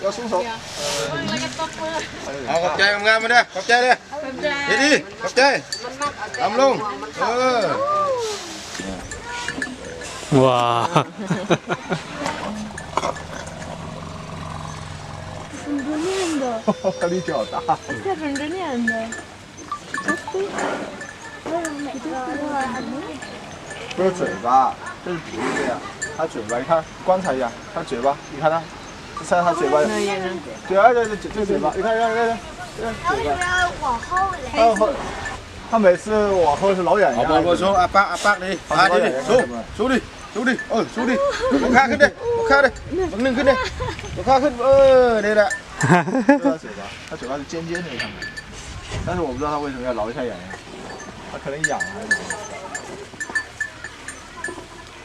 要松手。เอาขอบใจงามๆมาเด้อขอบใจเด้อดีๆขอบใจทำลง哇，很多面的，力气好大。这很多面的。不是嘴巴，这是鼻子呀。它嘴巴，你看观察一下，它嘴巴，你看它，猜它嘴巴。对啊，这嘴巴，你看，它为什么要往后嘞？它每次往後是老眼เอาบอลสู้อาปากดิสู้ดิสู้ดิลูกค้าขึ้นดิลูกค้าดิมึงหนึ่งขึ้นดิลูกค้าขึ้นนี่แหละ它嘴巴是尖尖的，看看。但是我不知道它为什么要挠一下眼睛，它可能痒还是什么。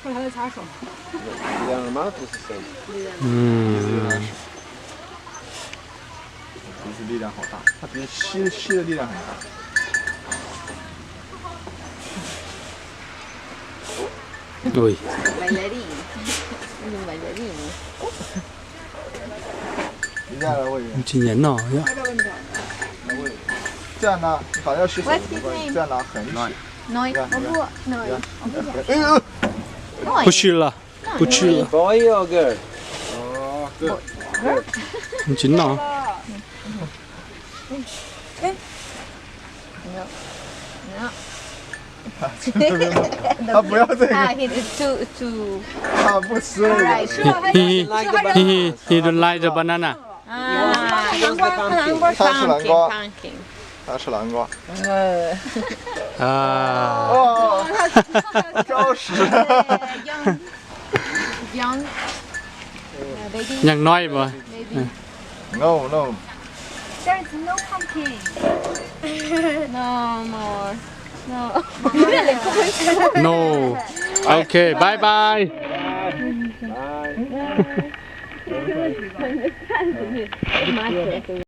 或者它在擦手。鼻子力量好大，它鼻子吸的力量很大。对，你这样来喂，今年呢，呀，来喂。这样呢，你好像要洗手没关系，这样拿狠一洗。Nói, nói. 不吃了，不吃了， boy or girl 你真呢？他不要这个， He is too. 他不吃那个。 He don't like the banana. 他吃南瓜，他吃南瓜。啊，哦，挑食。 Young. Baby. ยังน้อยบ่ Baby. No no。 There is no pumpkin. No more. No. No. Okay, bye bye. Bye.